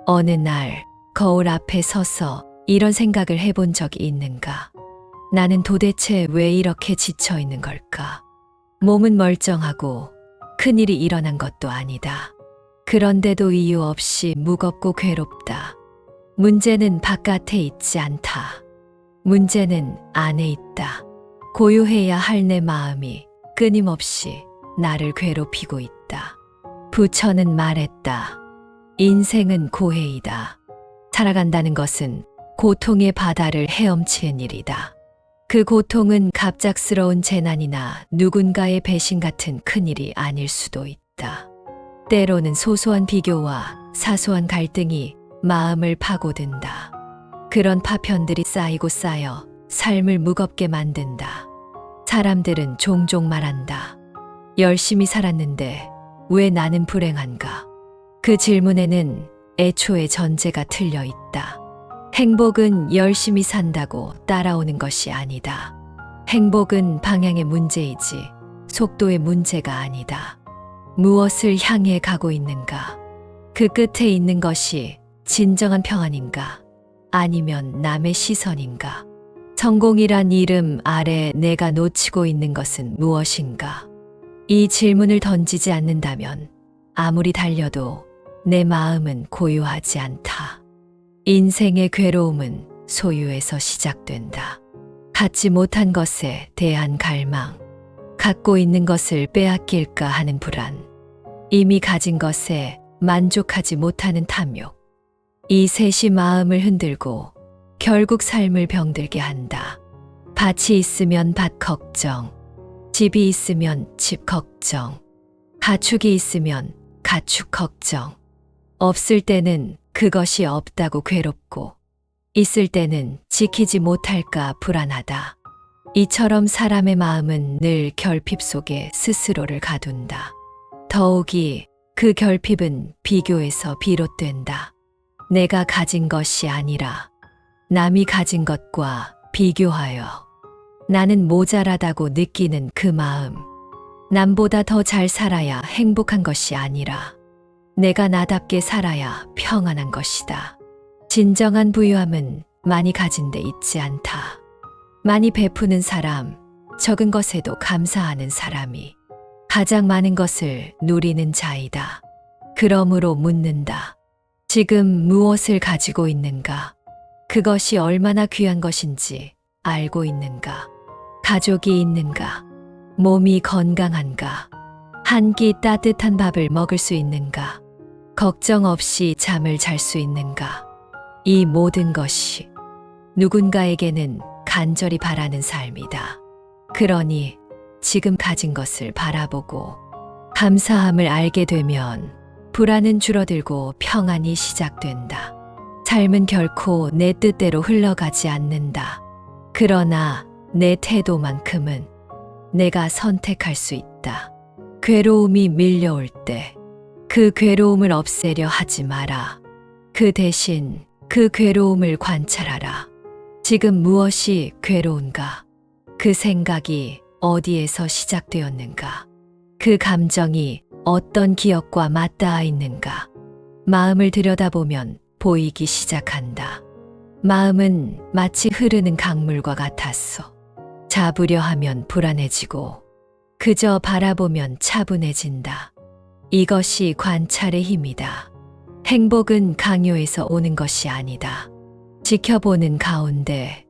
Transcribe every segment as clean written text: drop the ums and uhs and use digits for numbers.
어느 날 거울 앞에 서서 이런 생각을 해본 적이 있는가? 나는 도대체 왜 이렇게 지쳐 있는 걸까? 몸은 멀쩡하고 큰일이 일어난 것도 아니다. 그런데도 이유 없이 무겁고 괴롭다. 문제는 바깥에 있지 않다. 문제는 안에 있다. 고요해야 할 내 마음이 끊임없이 나를 괴롭히고 있다. 부처는 말했다. 인생은 고해이다. 살아간다는 것은 고통의 바다를 헤엄치는 일이다. 그 고통은 갑작스러운 재난이나 누군가의 배신 같은 큰일이 아닐 수도 있다. 때로는 소소한 비교와 사소한 갈등이 마음을 파고든다. 그런 파편들이 쌓이고 쌓여 삶을 무겁게 만든다. 사람들은 종종 말한다. 열심히 살았는데 왜 나는 불행한가? 그 질문에는 애초에 전제가 틀려 있다. 행복은 열심히 산다고 따라오는 것이 아니다. 행복은 방향의 문제이지 속도의 문제가 아니다. 무엇을 향해 가고 있는가? 그 끝에 있는 것이 진정한 평안인가? 아니면 남의 시선인가? 성공이란 이름 아래 내가 놓치고 있는 것은 무엇인가? 이 질문을 던지지 않는다면 아무리 달려도 내 마음은 고요하지 않다. 인생의 괴로움은 소유에서 시작된다. 갖지 못한 것에 대한 갈망, 갖고 있는 것을 빼앗길까 하는 불안, 이미 가진 것에 만족하지 못하는 탐욕. 이 셋이 마음을 흔들고 결국 삶을 병들게 한다. 밭이 있으면 밭 걱정, 집이 있으면 집 걱정, 가축이 있으면 가축 걱정. 없을 때는 그것이 없다고 괴롭고, 있을 때는 지키지 못할까 불안하다. 이처럼 사람의 마음은 늘 결핍 속에 스스로를 가둔다. 더욱이 그 결핍은 비교에서 비롯된다. 내가 가진 것이 아니라 남이 가진 것과 비교하여 나는 모자라다고 느끼는 그 마음. 남보다 더 잘 살아야 행복한 것이 아니라 내가 나답게 살아야 평안한 것이다. 진정한 부유함은 많이 가진 데 있지 않다. 많이 베푸는 사람, 적은 것에도 감사하는 사람이 가장 많은 것을 누리는 자이다. 그러므로 묻는다. 지금 무엇을 가지고 있는가? 그것이 얼마나 귀한 것인지 알고 있는가? 가족이 있는가? 몸이 건강한가? 한 끼 따뜻한 밥을 먹을 수 있는가? 걱정 없이 잠을 잘 수 있는가? 이 모든 것이 누군가에게는 간절히 바라는 삶이다. 그러니 지금 가진 것을 바라보고 감사함을 알게 되면 불안은 줄어들고 평안이 시작된다. 삶은 결코 내 뜻대로 흘러가지 않는다. 그러나 내 태도만큼은 내가 선택할 수 있다. 괴로움이 밀려올 때 그 괴로움을 없애려 하지 마라. 그 대신 그 괴로움을 관찰하라. 지금 무엇이 괴로운가? 그 생각이 어디에서 시작되었는가? 그 감정이 어떤 기억과 맞닿아 있는가? 마음을 들여다보면 보이기 시작한다. 마음은 마치 흐르는 강물과 같았어. 잡으려 하면 불안해지고 그저 바라보면 차분해진다. 이것이 관찰의 힘이다. 행복은 강요에서 오는 것이 아니다. 지켜보는 가운데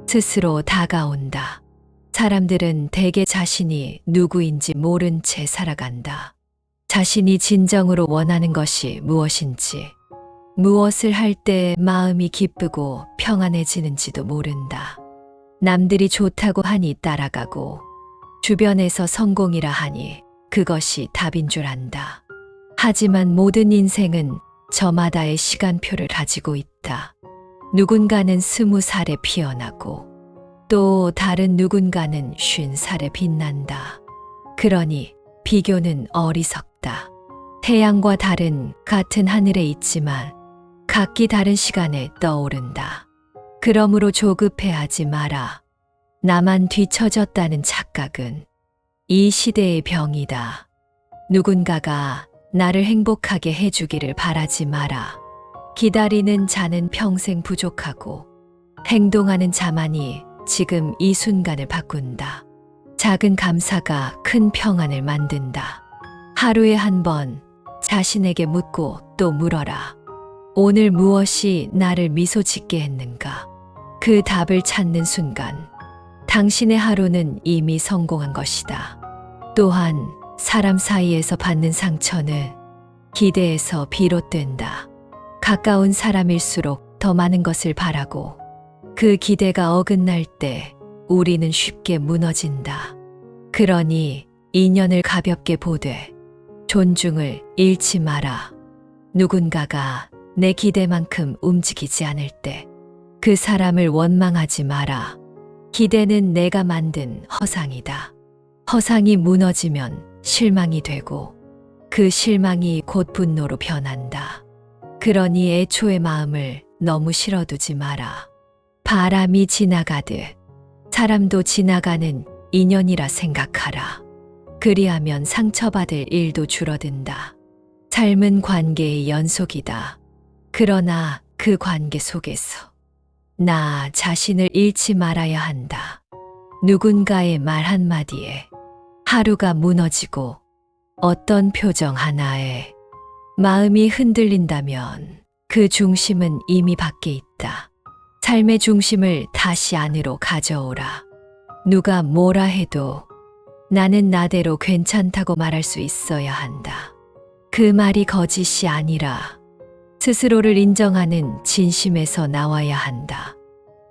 스스로 다가온다. 사람들은 대개 자신이 누구인지 모른 채 살아간다. 자신이 진정으로 원하는 것이 무엇인지, 무엇을 할 때 마음이 기쁘고 평안해지는지도 모른다. 남들이 좋다고 하니 따라가고, 주변에서 성공이라 하니 그것이 답인 줄 안다. 하지만 모든 인생은 저마다의 시간표를 가지고 있다. 누군가는 20살에 피어나고 또 다른 누군가는 50살에 빛난다. 그러니 비교는 어리석다. 태양과 달은 같은 하늘에 있지만 각기 다른 시간에 떠오른다. 그러므로 조급해하지 마라. 나만 뒤처졌다는 착각은 이 시대의 병이다. 누군가가 나를 행복하게 해주기를 바라지 마라. 기다리는 자는 평생 부족하고 행동하는 자만이 지금 이 순간을 바꾼다. 작은 감사가 큰 평안을 만든다. 하루에 한 번 자신에게 묻고 또 물어라. 오늘 무엇이 나를 미소 짓게 했는가? 그 답을 찾는 순간 당신의 하루는 이미 성공한 것이다. 또한 사람 사이에서 받는 상처는 기대에서 비롯된다. 가까운 사람일수록 더 많은 것을 바라고 그 기대가 어긋날 때 우리는 쉽게 무너진다. 그러니 인연을 가볍게 보되 존중을 잃지 마라. 누군가가 내 기대만큼 움직이지 않을 때 그 사람을 원망하지 마라. 기대는 내가 만든 허상이다. 허상이 무너지면 실망이 되고 그 실망이 곧 분노로 변한다. 그러니 애초의 마음을 너무 실어두지 마라. 바람이 지나가듯 사람도 지나가는 인연이라 생각하라. 그리하면 상처받을 일도 줄어든다. 삶은 관계의 연속이다. 그러나 그 관계 속에서 나 자신을 잃지 말아야 한다. 누군가의 말 한마디에 하루가 무너지고 어떤 표정 하나에 마음이 흔들린다면 그 중심은 이미 밖에 있다. 삶의 중심을 다시 안으로 가져오라. 누가 뭐라 해도 나는 나대로 괜찮다고 말할 수 있어야 한다. 그 말이 거짓이 아니라 스스로를 인정하는 진심에서 나와야 한다.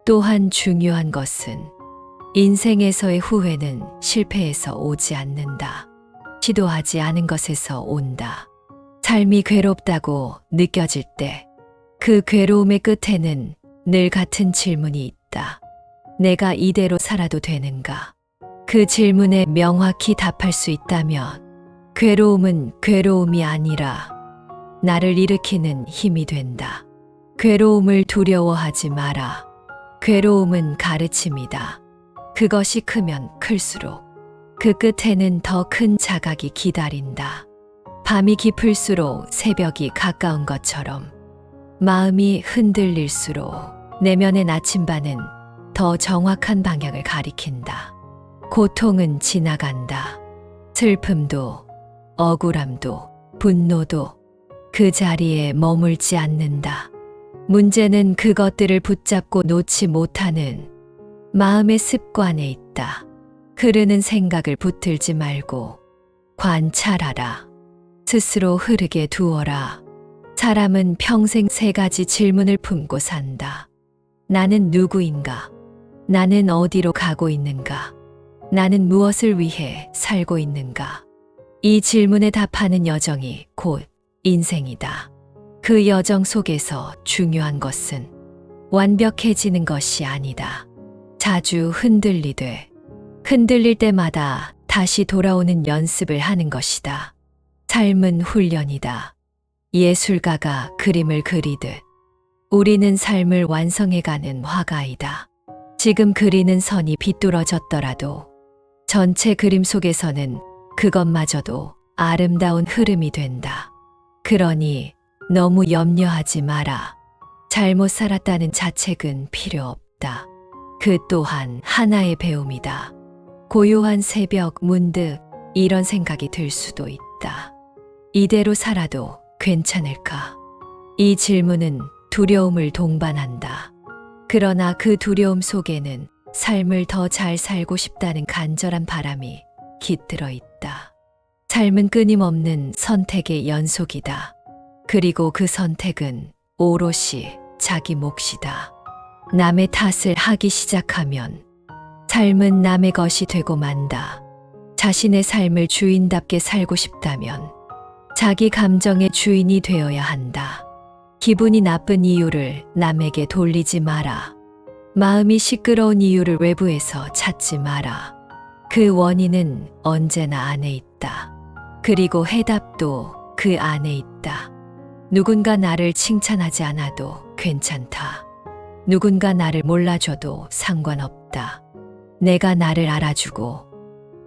또한 중요한 것은 인생에서의 후회는 실패에서 오지 않는다. 시도하지 않은 것에서 온다. 삶이 괴롭다고 느껴질 때 그 괴로움의 끝에는 늘 같은 질문이 있다. 내가 이대로 살아도 되는가? 그 질문에 명확히 답할 수 있다면 괴로움은 괴로움이 아니라 나를 일으키는 힘이 된다. 괴로움을 두려워하지 마라. 괴로움은 가르침이다. 그것이 크면 클수록 그 끝에는 더 큰 자각이 기다린다. 밤이 깊을수록 새벽이 가까운 것처럼 마음이 흔들릴수록 내면의 나침반은 더 정확한 방향을 가리킨다. 고통은 지나간다. 슬픔도 억울함도 분노도 그 자리에 머물지 않는다. 문제는 그것들을 붙잡고 놓지 못하는 마음의 습관에 있다. 흐르는 생각을 붙들지 말고 관찰하라. 스스로 흐르게 두어라. 사람은 평생 세 가지 질문을 품고 산다. 나는 누구인가? 나는 어디로 가고 있는가? 나는 무엇을 위해 살고 있는가? 이 질문에 답하는 여정이 곧 인생이다. 그 여정 속에서 중요한 것은 완벽해지는 것이 아니다. 자주 흔들릴 때마다 다시 돌아오는 연습을 하는 것이다. 삶은 훈련이다. 예술가가 그림을 그리듯 우리는 삶을 완성해가는 화가이다. 지금 그리는 선이 비뚤어졌더라도 전체 그림 속에서는 그것마저도 아름다운 흐름이 된다. 그러니 너무 염려하지 마라. 잘못 살았다는 자책은 필요 없다. 그 또한 하나의 배움이다. 고요한 새벽 문득 이런 생각이 들 수도 있다. 이대로 살아도 괜찮을까? 이 질문은 두려움을 동반한다. 그러나 그 두려움 속에는 삶을 더 잘 살고 싶다는 간절한 바람이 깃들어 있다. 삶은 끊임없는 선택의 연속이다. 그리고 그 선택은 오롯이 자기 몫이다. 남의 탓을 하기 시작하면 삶은 남의 것이 되고 만다. 자신의 삶을 주인답게 살고 싶다면 자기 감정의 주인이 되어야 한다. 기분이 나쁜 이유를 남에게 돌리지 마라. 마음이 시끄러운 이유를 외부에서 찾지 마라. 그 원인은 언제나 안에 있다. 그리고 해답도 그 안에 있다. 누군가 나를 칭찬하지 않아도 괜찮다. 누군가 나를 몰라줘도 상관없다. 내가 나를 알아주고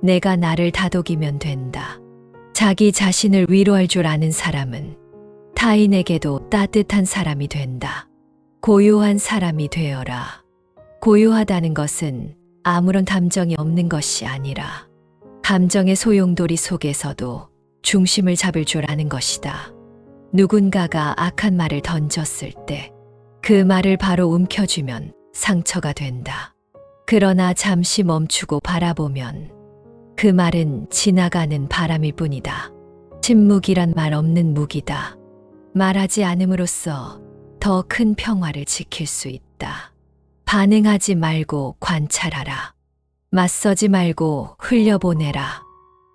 내가 나를 다독이면 된다. 자기 자신을 위로할 줄 아는 사람은 타인에게도 따뜻한 사람이 된다. 고요한 사람이 되어라. 고요하다는 것은 아무런 감정이 없는 것이 아니라 감정의 소용돌이 속에서도 중심을 잡을 줄 아는 것이다. 누군가가 악한 말을 던졌을 때 그 말을 바로 움켜쥐면 상처가 된다. 그러나 잠시 멈추고 바라보면 그 말은 지나가는 바람일 뿐이다. 침묵이란 말 없는 무기다. 말하지 않음으로써 더 큰 평화를 지킬 수 있다. 반응하지 말고 관찰하라. 맞서지 말고 흘려보내라.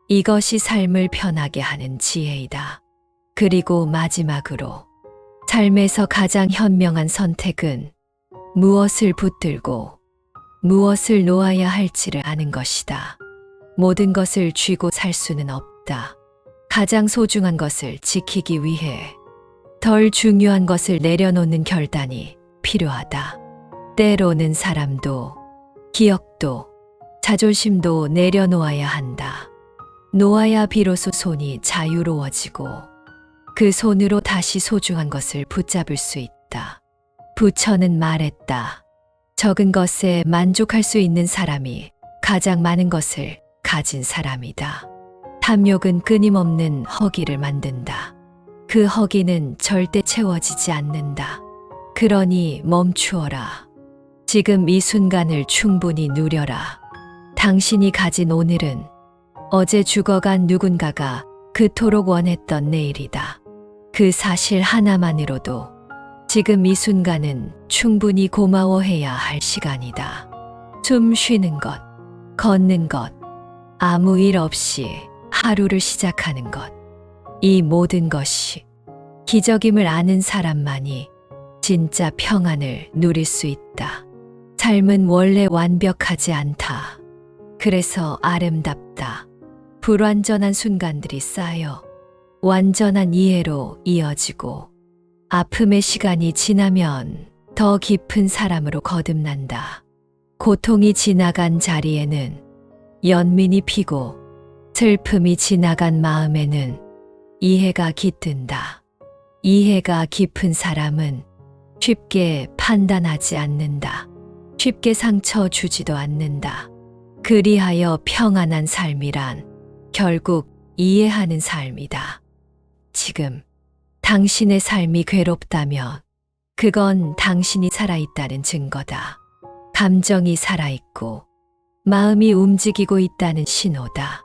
이것이 삶을 편하게 하는 지혜이다. 그리고 마지막으로 삶에서 가장 현명한 선택은 무엇을 붙들고 무엇을 놓아야 할지를 아는 것이다. 모든 것을 쥐고 살 수는 없다. 가장 소중한 것을 지키기 위해 덜 중요한 것을 내려놓는 결단이 필요하다. 때로는 사람도, 기억도, 자존심도 내려놓아야 한다. 놓아야 비로소 손이 자유로워지고 그 손으로 다시 소중한 것을 붙잡을 수 있다. 부처는 말했다. 적은 것에 만족할 수 있는 사람이 가장 많은 것을 가진 사람이다. 탐욕은 끊임없는 허기를 만든다. 그 허기는 절대 채워지지 않는다. 그러니 멈추어라. 지금 이 순간을 충분히 누려라. 당신이 가진 오늘은 어제 죽어간 누군가가 그토록 원했던 내일이다. 그 사실 하나만으로도 지금 이 순간은 충분히 고마워해야 할 시간이다. 숨 쉬는 것, 걷는 것, 아무 일 없이 하루를 시작하는 것. 이 모든 것이 기적임을 아는 사람만이 진짜 평안을 누릴 수 있다. 삶은 원래 완벽하지 않다. 그래서 아름답다. 불완전한 순간들이 쌓여 완전한 이해로 이어지고 아픔의 시간이 지나면 더 깊은 사람으로 거듭난다. 고통이 지나간 자리에는 연민이 피고 슬픔이 지나간 마음에는 이해가 깃든다. 이해가 깊은 사람은 쉽게 판단하지 않는다. 쉽게 상처 주지도 않는다. 그리하여 평안한 삶이란 결국 이해하는 삶이다. 지금 당신의 삶이 괴롭다면 그건 당신이 살아있다는 증거다. 감정이 살아있고 마음이 움직이고 있다는 신호다.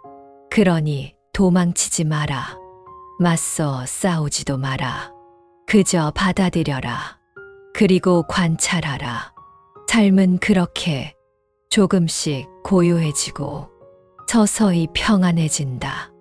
그러니 도망치지 마라. 맞서 싸우지도 마라. 그저 받아들여라. 그리고 관찰하라. 삶은 그렇게 조금씩 고요해지고 서서히 평안해진다.